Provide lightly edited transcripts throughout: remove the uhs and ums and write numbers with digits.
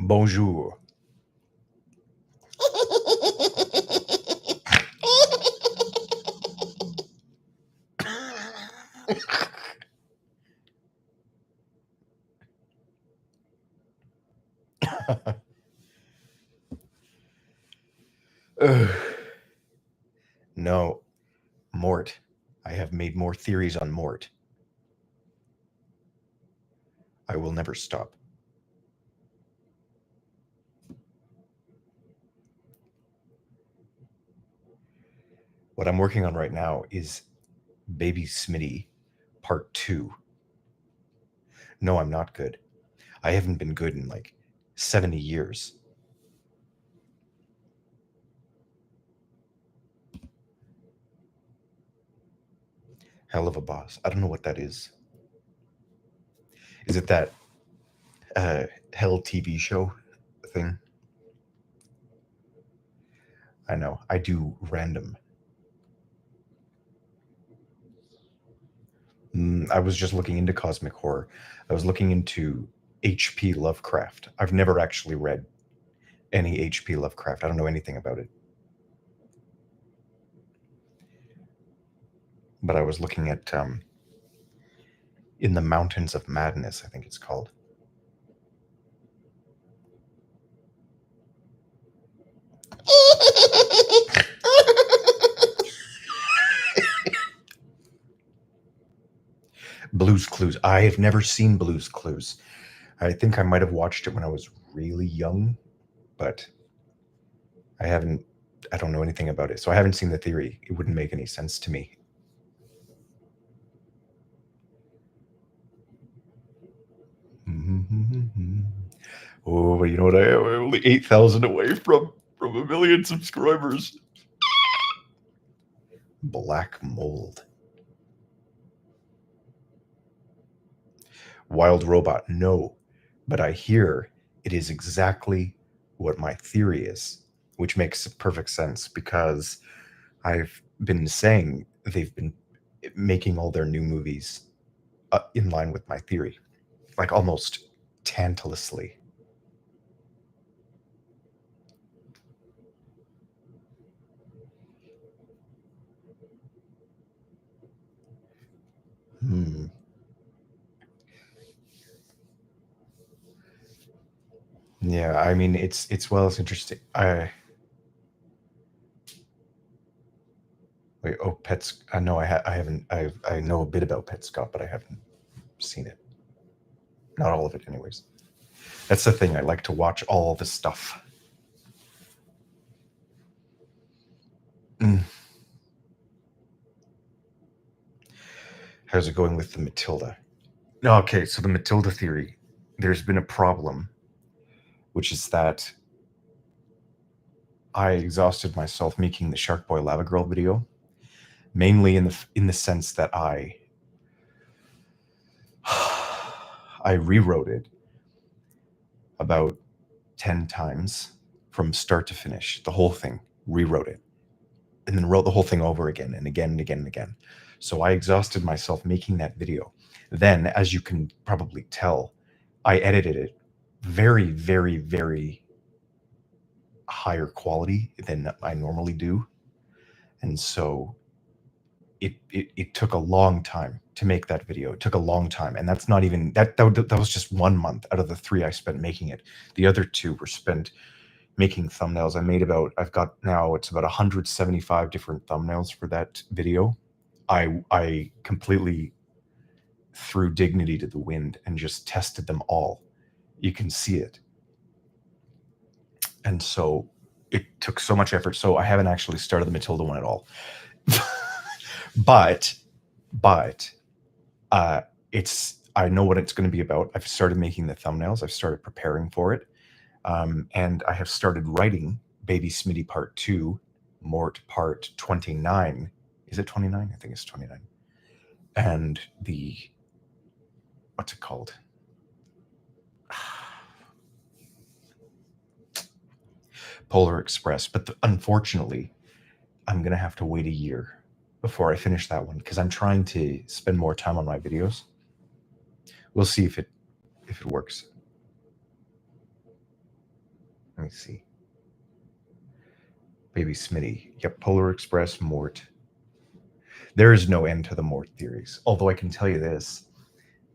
Bonjour. Ugh. No, Mort. I have made more theories on Mort. I will never stop. What I'm working on right now is Baby Smitty Part 2. No, I'm not good. I haven't been good in like 70 years. Hell of a boss. I don't know what that is. Is it that Hell TV show thing? I know. I do random. I was just looking into cosmic horror. I was looking into H.P. Lovecraft. I've never actually read any H.P. Lovecraft. I don't know anything about it. But I was looking at In the Mountains of Madness, I think it's called. Blue's Clues. I have never seen Blue's Clues. I think I might have watched it when I was really young, but I don't know anything about it. So I haven't seen the theory. It wouldn't make any sense to me. Oh, but you know what? I'm only 8,000 away from a million subscribers. Black mold. Wild robot. No, but I hear it is exactly what my theory is, which makes perfect sense because I've been saying they've been making all their new movies in line with my theory, like almost tantalously. Yeah, I mean it's it's interesting. Wait, oh, Pets. I know I haven't. I know a bit about Pet Scott, but I haven't seen it. Not all of it, anyways. That's the thing. I like to watch all the stuff. Mm. How's it going with the Matilda? Okay, so the Matilda theory. There's been a problem, which is that I exhausted myself making the Shark Boy Lava Girl video, mainly in the sense that I rewrote it about 10 times from start to finish, the whole thing, rewrote it, and then wrote the whole thing over again and again and again and again. So I exhausted myself making that video. Then, as you can probably tell, I edited it very, very, very higher quality than I normally do. And so it took a long time to make that video. It took a long time. And that's not even that was just 1 month out of the 3 I spent making it. The other 2 were spent making thumbnails. I've got now it's about 175 different thumbnails for that video. I completely threw dignity to the wind and just tested them all. You can see it. And so it took so much effort. So I haven't actually started the Matilda one at all. but I know what it's going to be about. I've started making the thumbnails. I've started preparing for it. And I have started writing Baby Smitty Part 2, Mort Part 29. Is it 29? I think it's 29. And what's it called? Polar Express. But unfortunately, I'm going to have to wait a year before I finish that one because I'm trying to spend more time on my videos. We'll see if it works. me see. Baby Smitty. Yep, Polar Express, Mort. There is no end to the Mort theories. Although I can tell you this,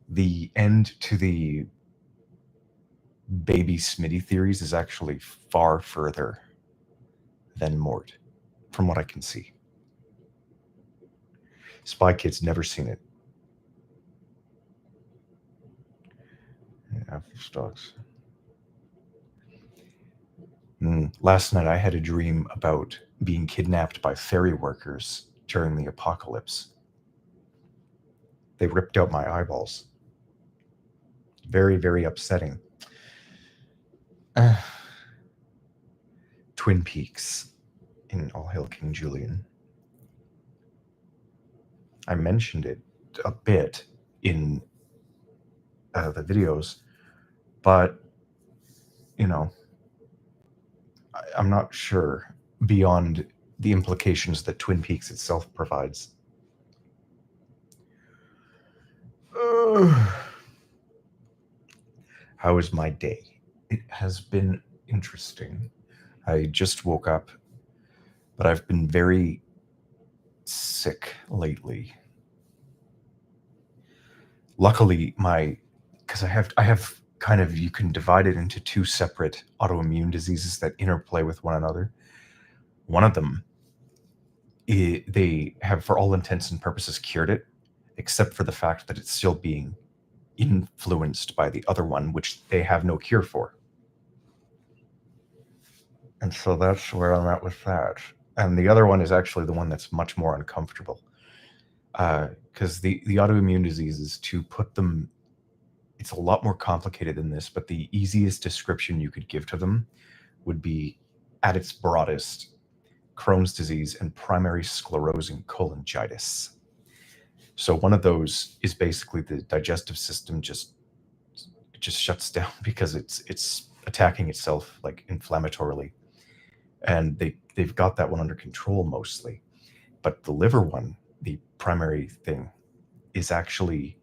the end to the Baby Smitty theories is actually far further than Mort, from what I can see. Spy Kids, never seen it. Yeah, stocks. Last night I had a dream about being kidnapped by ferry workers during the apocalypse. They ripped out my eyeballs. Very, very upsetting. Twin Peaks in All Hail King Julian. I mentioned it a bit in the videos, but, you know, I'm not sure beyond the implications that Twin Peaks itself provides. How is my day? It has been interesting. I just woke up, but I've been very sick lately. Luckily, because I have kind of, you can divide it into two separate autoimmune diseases that interplay with one another. One of them, they have, for all intents and purposes, cured it, except for the fact that it's still being influenced by the other one, which they have no cure for. And so that's where I'm at with that. And the other one is actually the one that's much more uncomfortable. Because the autoimmune diseases, to put them, it's a lot more complicated than this, but the easiest description you could give to them would be, at its broadest, Crohn's disease and primary sclerosing cholangitis. So one of those is basically the digestive system just shuts down because it's attacking itself like inflammatorily, and they've got that one under control mostly. But the liver one, the primary thing, is actually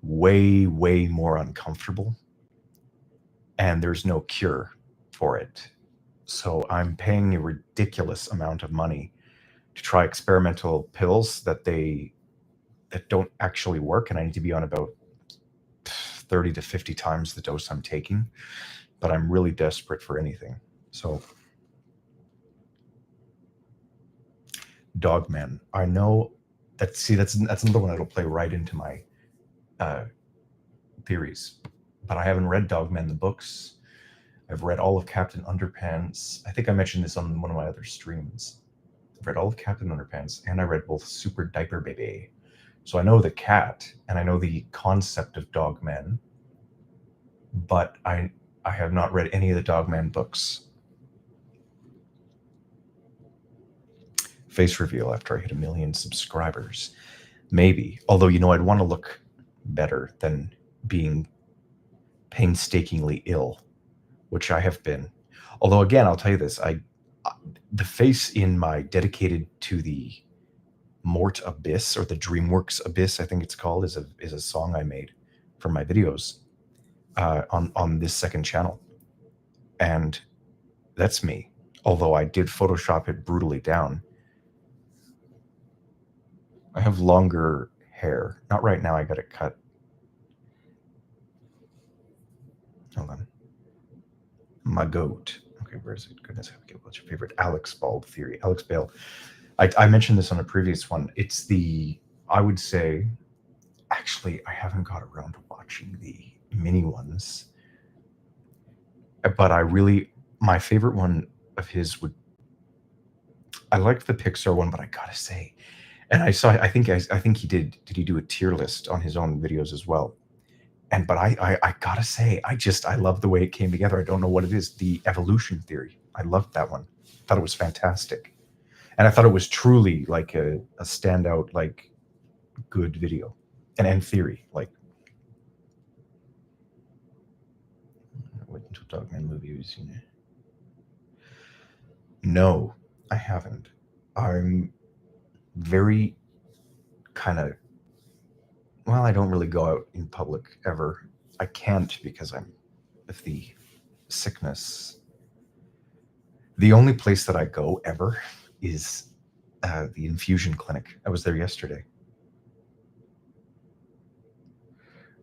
way more uncomfortable, and there's no cure for it. So I'm paying a ridiculous amount of money to try experimental pills that don't actually work, and I need to be on about 30 to 50 times the dose I'm taking, but I'm really desperate for anything. So Dogman, I know that's another one that'll play right into my theories, but I haven't read Dogman the books. I've read all of Captain Underpants. I think I mentioned this on one of my other streams. I've read all of Captain Underpants, and I read both Super Diaper Baby. So I know the cat, and I know the concept of Dogman, but I have not read any of the Dogman books. Face reveal after I hit 1 million subscribers. Maybe. Although, I'd want to look better than being painstakingly ill, which I have been. Although, again, I'll tell you this, the face in my dedicated to the Mort Abyss, or the DreamWorks Abyss, I think it's called, is a song I made for my videos on this second channel. And that's me. Although I did Photoshop it brutally down. I have longer hair. Not right now, I got it cut. Hold on. My goat. Okay, where is it? Goodness, what's your favorite Alex Bald theory? Alex Bale. I mentioned this on a previous one. It's I would say, actually, I haven't got around to watching the mini ones, but my favorite one of his I liked the Pixar one, but I gotta say, and I think he did he do a tier list on his own videos as well? But I gotta say, I love the way it came together. I don't know what it is. The evolution theory. I loved that one. Thought it was fantastic. And I thought it was truly like a standout, like, good video and theory. Like, wait until Dogman movie you've seen it. No, I haven't. I'm very kind of, well, I don't really go out in public ever. I can't because I'm with the sickness. The only place that I go ever is the infusion clinic. I was there yesterday.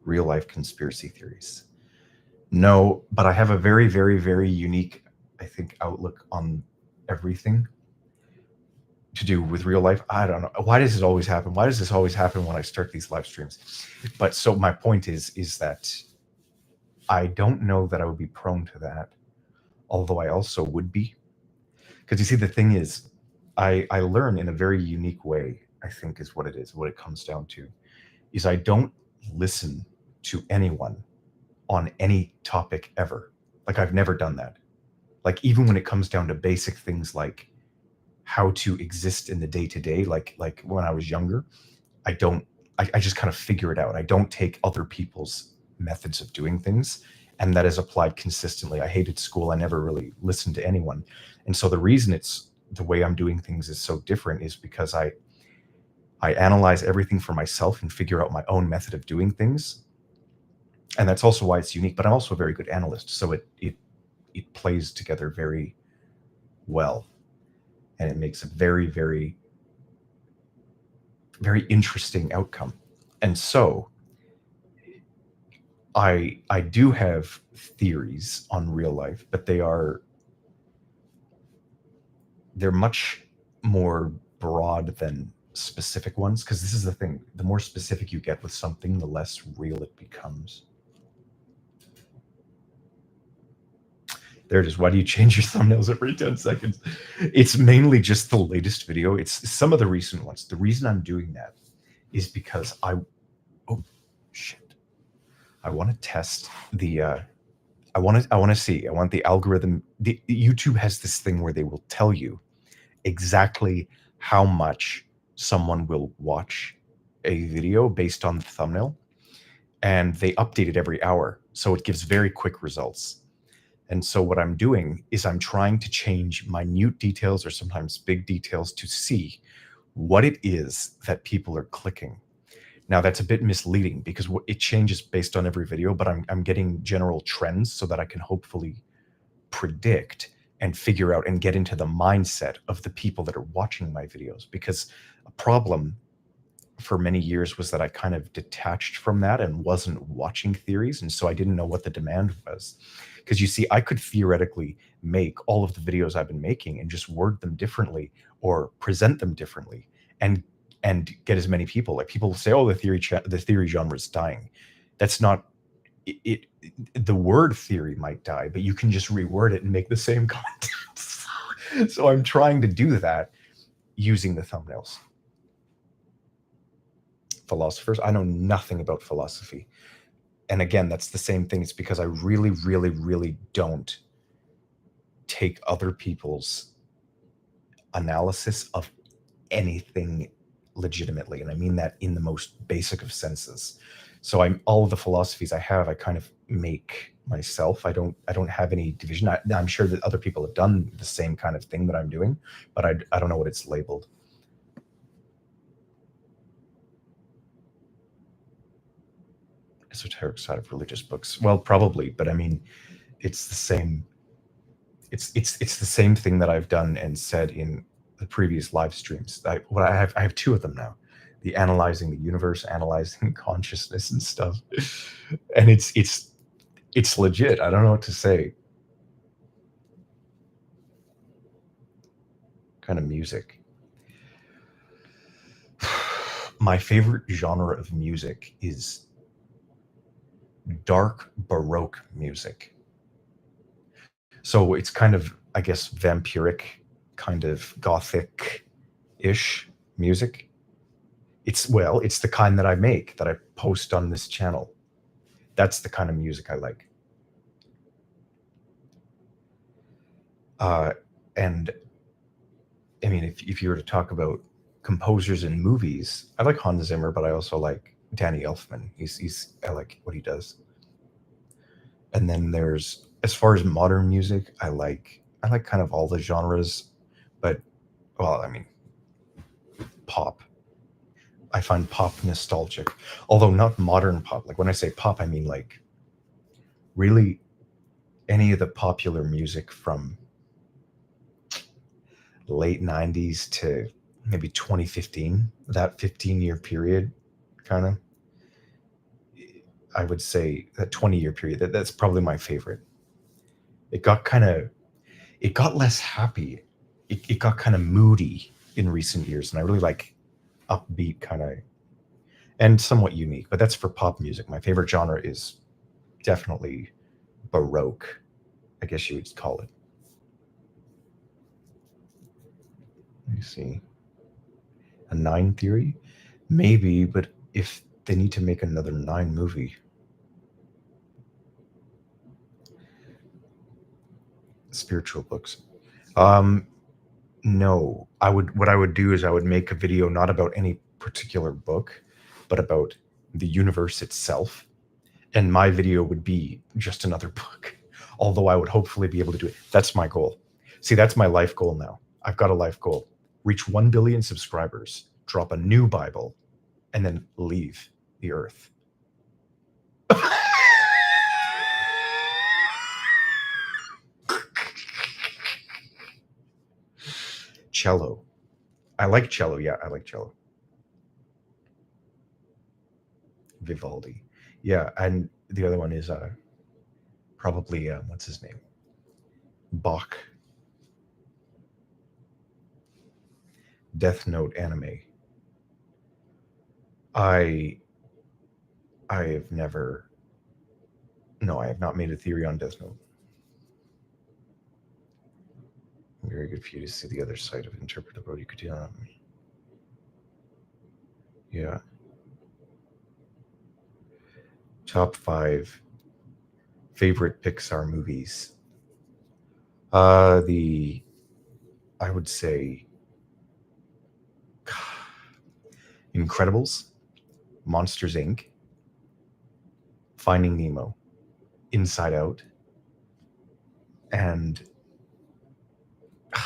Real life conspiracy theories. No, but I have a very, very, very unique, I think, outlook on everything to do with real life. I don't know. Why does this always happen? Why does this always happen when I start these live streams? But so my point is that I don't know that I would be prone to that, although I also would be. Because you see, the thing is, I learn in a very unique way, I think is what it is, what it comes down to, is I don't listen to anyone on any topic ever. Like I've never done that. Like even when it comes down to basic things like how to exist in the day to day, like when I was younger, I just kind of figure it out. I don't take other people's methods of doing things. And that is applied consistently. I hated school. I never really listened to anyone. And so the reason it's the way I'm doing things is so different is because I analyze everything for myself and figure out my own method of doing things. And that's also why it's unique, but I'm also a very good analyst. So it plays together very well. And it makes a very, very, very interesting outcome. And so I do have theories on real life, but they're much more broad than specific ones, because this is the thing. The more specific you get with something, the less real it becomes. There it is. Why do you change your thumbnails every 10 seconds? It's mainly just the latest video. It's some of the recent ones. The reason I'm doing that is because I want to test the I want the algorithm. The YouTube has this thing where they will tell you exactly how much someone will watch a video based on the thumbnail, and they update it every hour, so it gives very quick results. And so what I'm doing is I'm trying to change minute details or sometimes big details to see what it is that people are clicking. Now that's a bit misleading because it changes based on every video, but I'm getting general trends so that I can hopefully predict and figure out and get into the mindset of the people that are watching my videos. Because a problem for many years was that I kind of detached from that and wasn't watching theories. And so I didn't know what the demand was. Because you see, I could theoretically make all of the videos I've been making and just word them differently or present them differently and get as many people. Like people say, oh, the theory genre is dying. That's not it. The word theory might die, but you can just reword it and make the same content. So I'm trying to do that using the thumbnails. Philosophers, I know nothing about philosophy. And again, that's the same thing. It's because I really, really, really don't take other people's analysis of anything legitimately. And I mean that in the most basic of senses. So all of the philosophies I have, I kind of make myself. I don't have any division. I'm sure that other people have done the same kind of thing that I'm doing, but I don't know what it's labeled. Esoteric side of religious books. Well, probably, but I mean, it's the same. It's the same thing that I've done and said in the previous live streams. I have two of them now. The analyzing the universe, analyzing consciousness and stuff. And it's legit. I don't know what to say. Kind of music. My favorite genre of music is dark Baroque music. So it's kind of, I guess, vampiric, kind of gothic-ish music. It's the kind that I make, that I post on this channel. That's the kind of music I like. And I mean, if you were to talk about composers in movies, I like Hans Zimmer, but I also like Danny Elfman. I like what he does. And then there's, as far as modern music, I like kind of all the genres, but well, I mean, pop. I find pop nostalgic, although not modern pop. Like when I say pop, I mean like really any of the popular music from late 90s to maybe 2015, that 15-year period, kind of. I would say that 20-year period, that's probably my favorite. It got less happy. It got kind of moody in recent years, and I really like upbeat kind of, and somewhat unique, but that's for pop music. My favorite genre is definitely Baroque, I guess you would call it. Let me see. A Nine theory? Maybe, but if they need to make another Nine movie. Spiritual books. No. What I would do is I would make a video not about any particular book, but about the universe itself. And my video would be just another book. Although I would hopefully be able to do it. That's my goal. See, that's my life goal now. I've got a life goal. Reach 1 billion subscribers, drop a new Bible, and then leave the earth. Cello. I like cello. Yeah, I like cello. Vivaldi. Yeah, and the other one is probably what's his name? Bach. Death Note anime. I have never. No, I have not made a theory on Death Note. Very good for you to see the other side of interpretive what you could do. Yeah. Top 5 favorite Pixar movies. I would say Incredibles, Monsters Inc., Finding Nemo, Inside Out, and I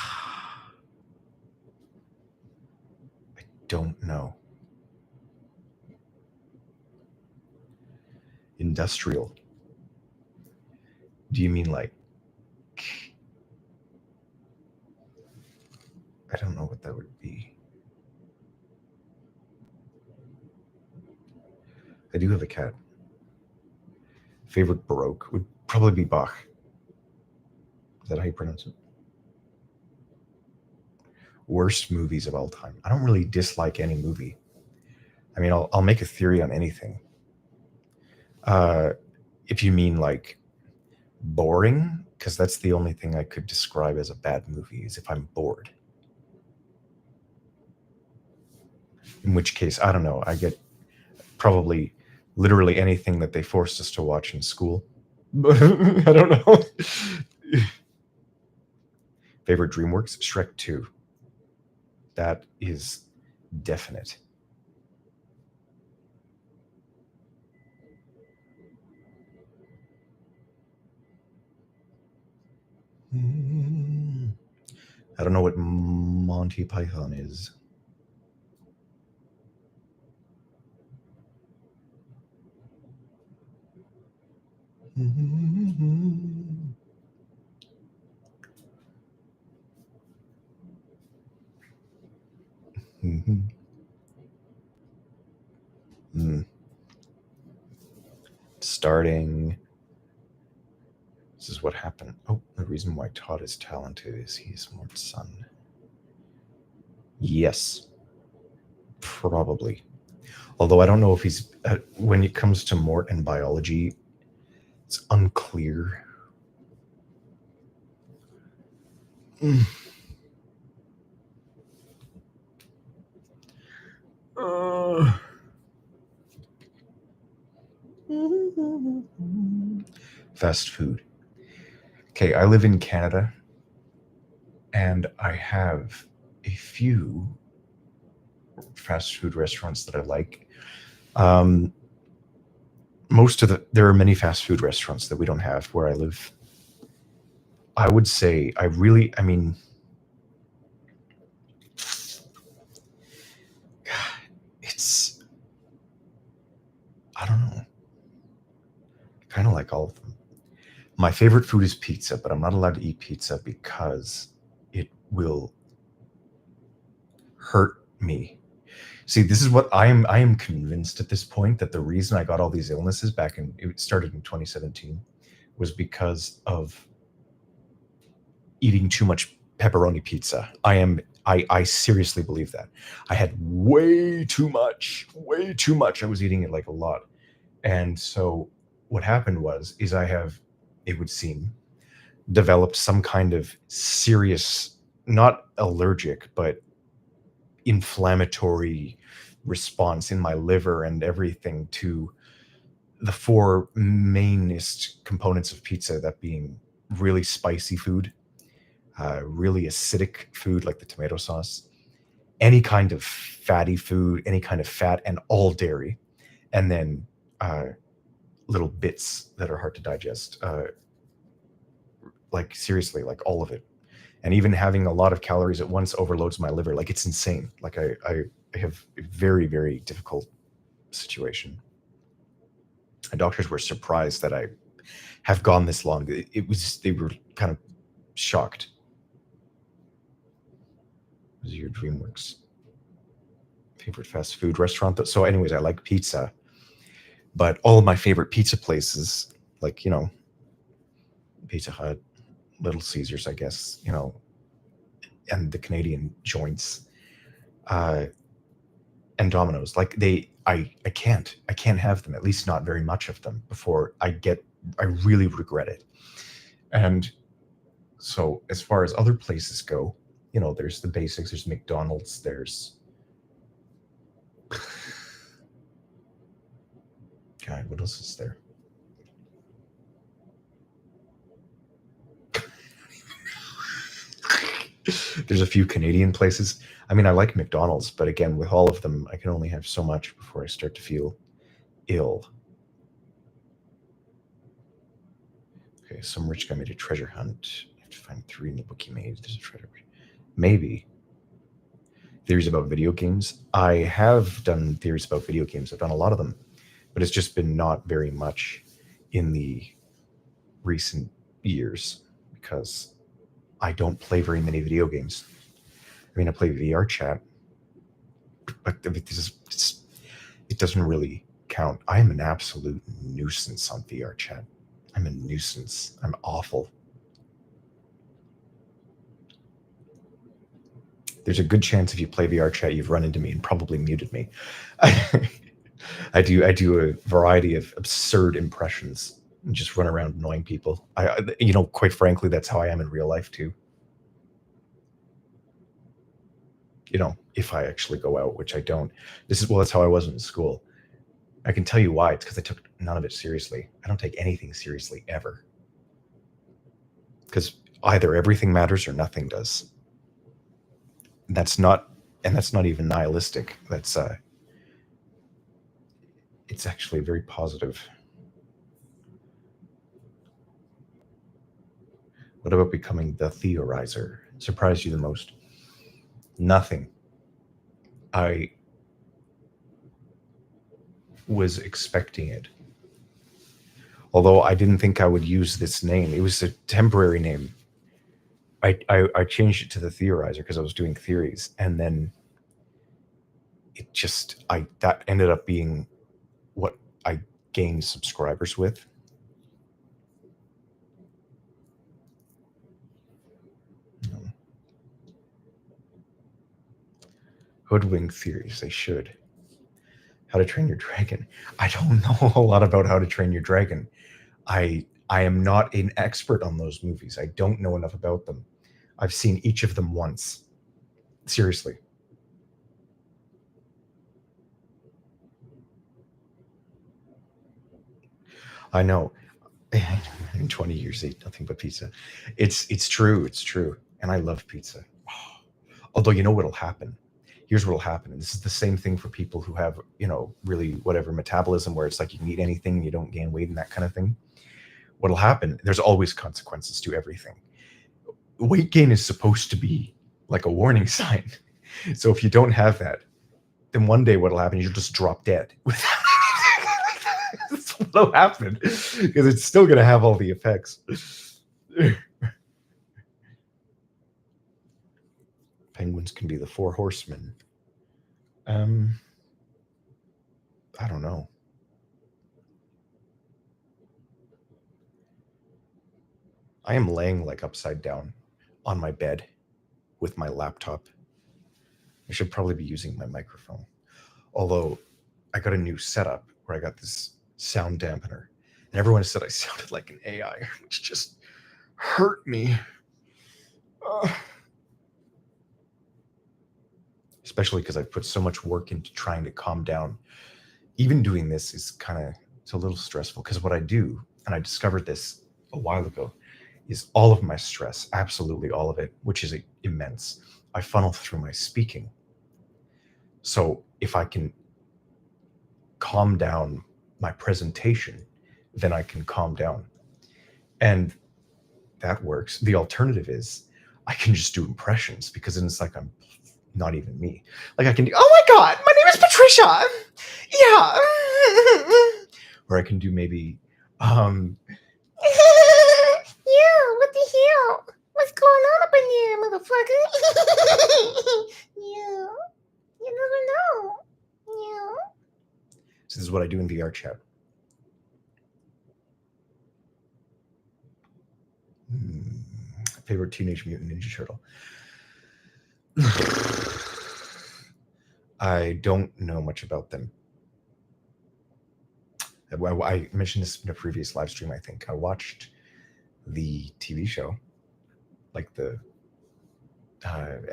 don't know. Industrial. Do you mean like? I don't know what that would be. I do have a cat. Favorite Baroque would probably be Bach. Is that how you pronounce it? Worst movies of all time. I don't really dislike any movie. I mean, I'll make a theory on anything. If you mean like boring, because that's the only thing I could describe as a bad movie is if I'm bored. In which case, I don't know. I get probably literally anything that they forced us to watch in school. I don't know. Favorite DreamWorks? Shrek 2. That is definite. I don't know what Monty Python is. Starting. This is what happened. Oh, the reason why Todd is talented is he's Mort's son. Yes, probably. Although I don't know if he's. When it comes to Mort and biology, it's unclear. Fast food. Okay, I live in Canada, and I have a few fast food restaurants that I like. There are many fast food restaurants that we don't have where I live. I would say I mean, it's, I don't know. Kind of like all of them. My favorite food is pizza, but I'm not allowed to eat pizza because it will hurt me. See, this is what I am convinced at this point that the reason I got all these illnesses it started in 2017, was because of eating too much pepperoni pizza. I seriously believe that. I had way too much. I was eating it like a lot. And so what happened is I have, it would seem, developed some kind of serious, not allergic, but inflammatory response in my liver and everything to the four mainest components of pizza, that being really spicy food, really acidic food like the tomato sauce, any kind of fatty food, any kind of fat, and all dairy, and then little bits that are hard to digest. Like seriously, like all of it. And even having a lot of calories at once overloads my liver. Like it's insane. Like I have a very, very difficult situation. And doctors were surprised that I have gone this long. They were kind of shocked. What is your DreamWorks favorite fast food restaurant? So anyways, I like pizza, but all of my favorite pizza places, like, Pizza Hut, Little Caesars, I guess, and the Canadian joints, and Domino's, like I can't have them, at least not very much of them, before I really regret it. And so as far as other places go, there's the basics. There's McDonald's. There's, God, what else is there? There's a few Canadian places. I mean, I like McDonald's, but again, with all of them, I can only have so much before I start to feel ill. Okay, some rich guy made a treasure hunt. You have to find 3 in the book he made. There's a treasure. Maybe. Theories about video games. I have done theories about video games. I've done a lot of them, but it's just been not very much in the recent years because I don't play very many video games. I mean, I play VR chat, but it doesn't really count. I am an absolute nuisance on VR chat. I'm a nuisance. I'm awful. There's a good chance if you play VR chat, you've run into me and probably muted me. I do a variety of absurd impressions and just run around annoying people. Quite frankly, that's how I am in real life too. If I actually go out, which I don't. That's how I was in school. I can tell you why. It's because I took none of it seriously. I don't take anything seriously ever. Because either everything matters or nothing does. That's not even nihilistic. That's it's actually very positive. What about becoming the theorizer? Surprised you the most? Nothing. I was expecting it. Although I didn't think I would use this name. It was a temporary name. I changed it to the theorizer because I was doing theories, and then that ended up being what I gained subscribers with. Hoodwink theories, they should. How to Train Your Dragon. I don't know a lot about How to Train Your Dragon. I am not an expert on those movies. I don't know enough about them. I've seen each of them once. Seriously. I know. In 20 years, ate nothing but pizza. It's true. And I love pizza. Although, you know what'll happen? Here's what'll happen. And this is the same thing for people who have, really whatever metabolism, where it's like you can eat anything, you don't gain weight and that kind of thing. What'll happen, there's always consequences to everything. Weight gain is supposed to be like a warning sign. So if you don't have that, then one day what'll happen is you'll just drop dead. That's what'll happen, because it's still going to have all the effects. Penguins can be the four horsemen. I don't know. I am laying like upside down on my bed with my laptop. I should probably be using my microphone. Although I got a new setup where I got this sound dampener, and everyone said I sounded like an AI, which just hurt me. Especially because I've put so much work into trying to calm down. Even doing this is it's a little stressful, because what I do, and I discovered this a while ago, is all of my stress, absolutely all of it, which is immense, I funnel through my speaking. So if I can calm down my presentation, then I can calm down. And that works. The alternative is I can just do impressions, because then it's like I'm not even me. Like I can do, oh my God, my name is Patricia. Yeah. Or I can do maybe, yeah, what the hell? What's going on up in here, motherfucker? Yeah. You never know. Yeah. So this is what I do in VR chat. Favorite Teenage Mutant Ninja Turtle? I don't know much about them. I mentioned this in a previous live stream, I think. I watched the TV show, like the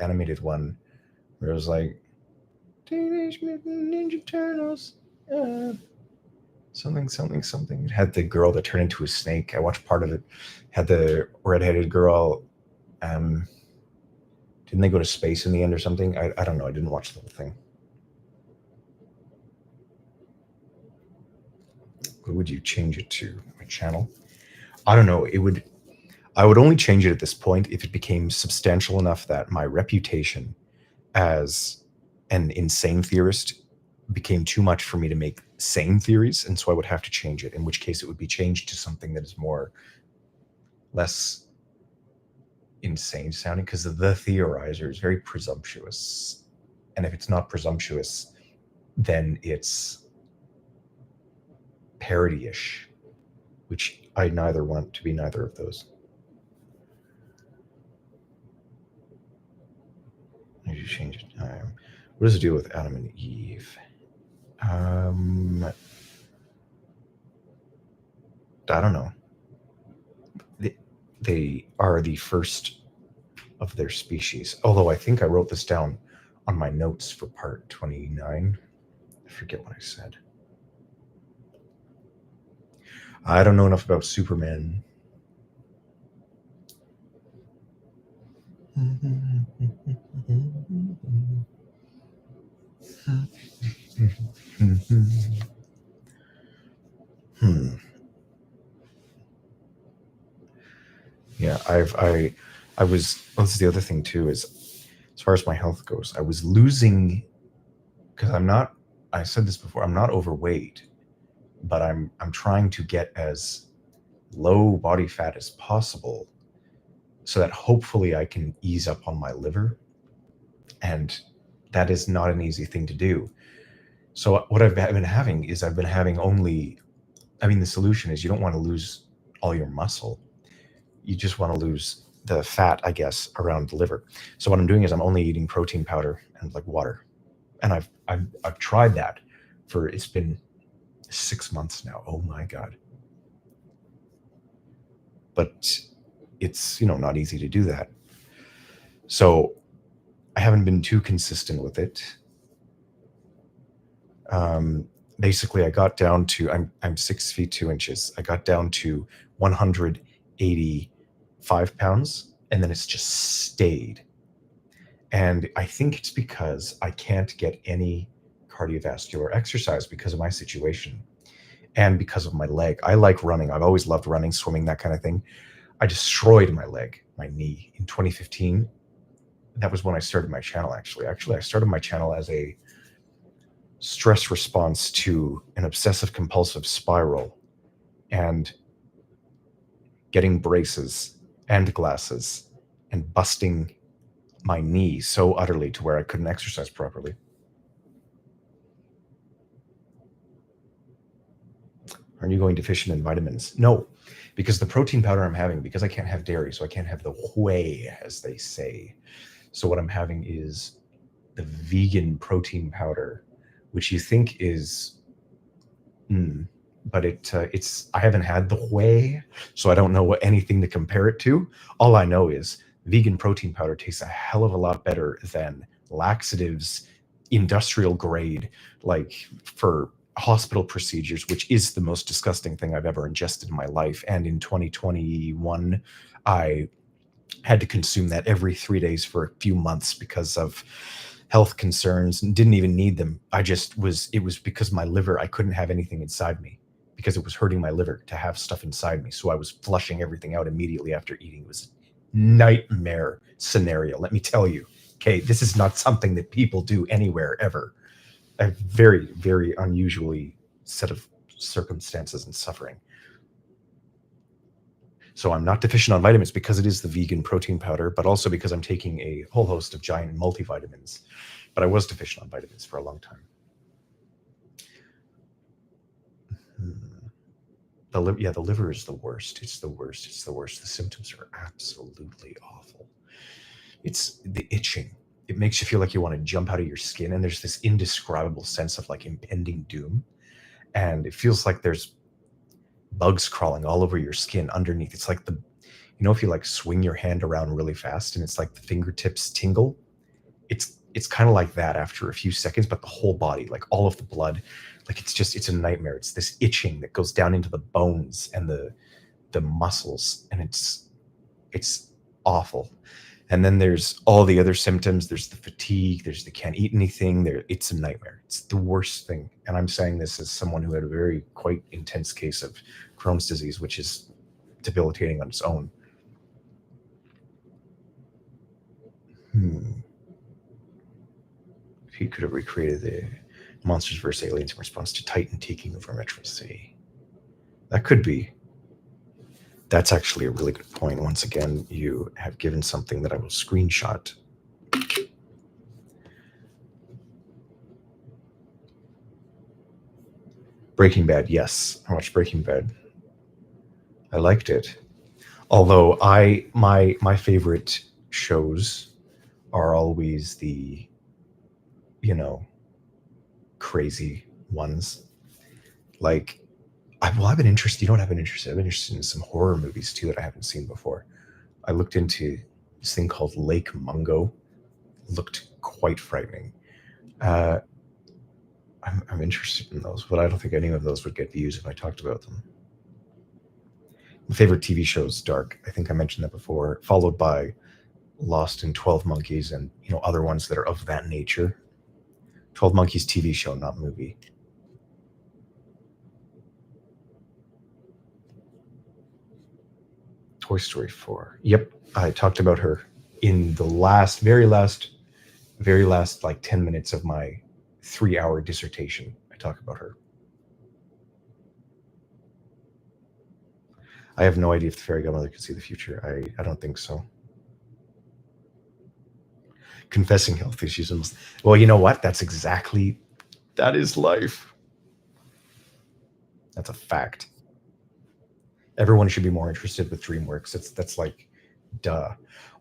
animated one, where it was like, Teenage Mutant Ninja Turtles, something. It had the girl that turned into a snake. I watched part of it. Had the redheaded girl. Didn't they go to space in the end or something? I don't know. I didn't watch the whole thing. What would you change it to? My channel? I don't know. I would only change it at this point if it became substantial enough that my reputation as an insane theorist became too much for me to make sane theories, and so I would have to change it, in which case it would be changed to something that is less insane sounding, because the theorizer is very presumptuous, and if it's not presumptuous, then it's parody-ish, which I neither want to be neither of those. I need to change it. What does it do with Adam and Eve? I don't know. They are the first of their species. Although I think I wrote this down on my notes for part 29. I forget what I said. I don't know enough about Superman. Yeah, I was. Well, this is the other thing too. Is as far as my health goes, I was losing, because I'm not. I said this before. I'm not overweight, but I'm trying to get as low body fat as possible, so that hopefully I can ease up on my liver, and that is not an easy thing to do. So what I've been having is only. I mean, the solution is you don't want to lose all your muscle. You just want to lose the fat, I guess, around the liver. So what I'm doing is I'm only eating protein powder and like water. And I've tried that it's been 6 months now. Oh my God. But it's, not easy to do that. So I haven't been too consistent with it. Basically I got down to, I'm 6 feet 2 inches. I got down to 185 pounds, and then it's just stayed. And I think it's because I can't get any cardiovascular exercise because of my situation and because of my leg. I like running. I've always loved running, swimming, that kind of thing. I destroyed my leg, my knee, in 2015. That was when I started my channel, actually. Actually, I started my channel as a stress response to an obsessive compulsive spiral, and getting braces and glasses and busting my knee so utterly to where I couldn't exercise properly. Aren't you going deficient in vitamins? No, because the protein powder I'm having, because I can't have dairy, so I can't have the whey, as they say. So what I'm having is the vegan protein powder, which you think is, but it's I haven't had the whey, so I don't know anything to compare it to. All I know is vegan protein powder tastes a hell of a lot better than laxatives, industrial grade, like for hospital procedures, which is the most disgusting thing I've ever ingested in my life. And in 2021, I had to consume that every 3 days for a few months because of health concerns and didn't even need them. It was because my liver, I couldn't have anything inside me because it was hurting my liver to have stuff inside me. So I was flushing everything out immediately after eating. It was a nightmare scenario, let me tell you. Okay, this is not something that people do anywhere ever. A very, very unusually set of circumstances and suffering. So I'm not deficient on vitamins because it is the vegan protein powder, but also because I'm taking a whole host of giant multivitamins. But I was deficient on vitamins for a long time. The liver is the worst. It's the worst. It's the worst. The symptoms are absolutely awful. It's the itching. It makes you feel like you want to jump out of your skin, and there's this indescribable sense of like impending doom. And it feels like there's bugs crawling all over your skin underneath. It's like if you like swing your hand around really fast and it's like the fingertips tingle. It's kind of like that after a few seconds, but the whole body, like all of the blood, like it's a nightmare. It's this itching that goes down into the bones and the muscles, and it's awful. And then there's all the other symptoms. There's the fatigue. There's the can't eat anything. It's a nightmare. It's the worst thing. And I'm saying this as someone who had a very quite intense case of Crohn's disease, which is debilitating on its own. If he could have recreated the Monsters vs. Aliens in response to Titan taking over Metro City. That could be. That's actually a really good point. Once again, you have given something that I will screenshot. Breaking Bad, yes. I watched Breaking Bad. I liked it. Although my favorite shows are always the, crazy ones. Like, I've been interested. You know what I've been interested? I've been interested in some horror movies too that I haven't seen before. I looked into this thing called Lake Mungo. It looked quite frightening. I'm interested in those, but I don't think any of those would get views if I talked about them. My favorite TV show is Dark. I think I mentioned that before, followed by Lost and 12 Monkeys and other ones that are of that nature. 12 Monkeys TV show, not movie. Toy Story 4. Yep, I talked about her in the very last like 10 minutes of my 3-hour dissertation. I talk about her. I have no idea if the fairy godmother could see the future. I don't think so. Confessing health issues. Well, you know what? That is life. That's a fact. Everyone should be more interested with DreamWorks. That's like, duh.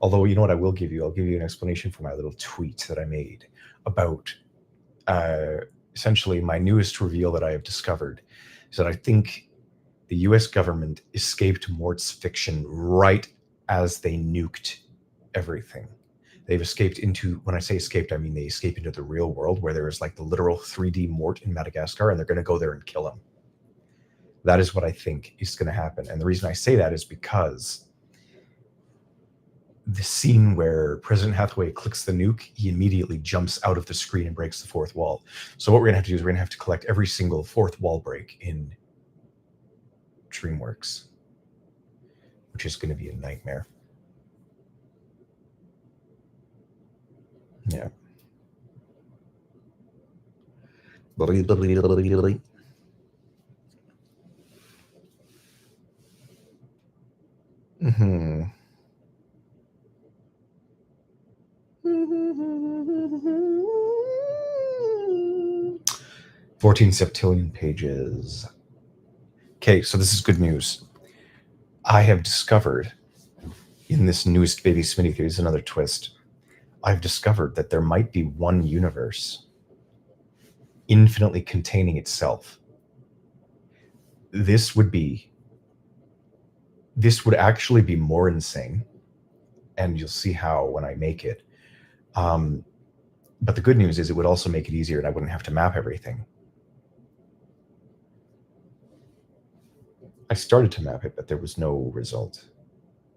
Although, you know what I will give you? I'll give you an explanation for my little tweet that I made about essentially my newest reveal that I have discovered is that I think the US government escaped Mort's fiction right as they nuked everything. They've escaped into, when I say escaped, I mean they escape into the real world where there is like the literal 3D Mort in Madagascar, and they're going to go there and kill him. That is what I think is going to happen. And the reason I say that is because the scene where President Hathaway clicks the nuke, he immediately jumps out of the screen and breaks the fourth wall. So what we're going to have to do is we're going to have to collect every single fourth wall break in DreamWorks, which is going to be a nightmare. Yeah. Mm-hmm. 14 septillion pages. Okay, so this is good news. I have discovered in this newest Baby Smitty theory, is another twist. I've discovered that there might be one universe infinitely containing itself. This would actually be more insane, and you'll see how when I make it. But the good news is it would also make it easier and I wouldn't have to map everything. I started to map it, but there was no result.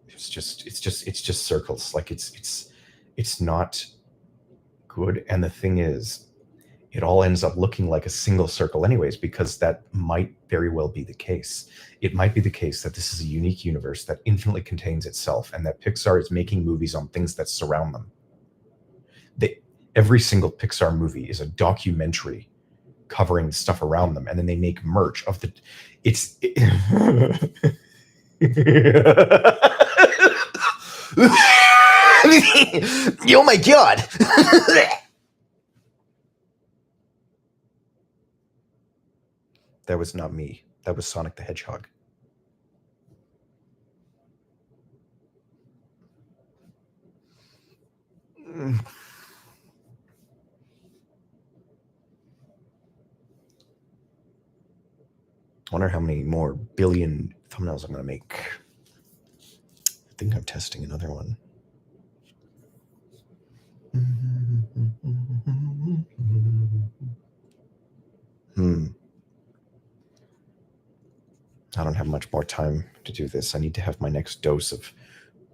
It's just circles. Like it's not good. And the thing is, it all ends up looking like a single circle anyways, because that might very well be the case. It might be the case that this is a unique universe that infinitely contains itself, and that Pixar is making movies on things that surround them. Every single Pixar movie is a documentary covering stuff around them, and then they make merch of the. Oh my god! That was not me. That was Sonic the Hedgehog. I wonder how many more billion thumbnails I'm going to make. I think I'm testing another one. I don't have much more time to do this. I need to have my next dose of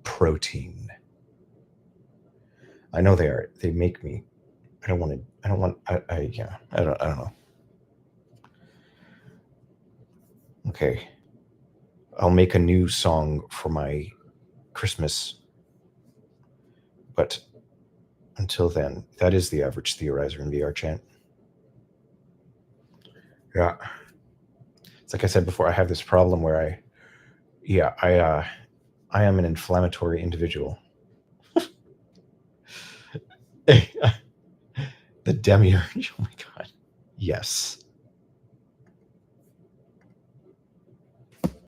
protein. I know they make me. I don't know. Okay. I'll make a new song for my Christmas. But until then, that is the average theorizer in VR chat. Yeah. It's like I said before, I have this problem where I am an inflammatory individual. The demiurge. Oh my god. Yes.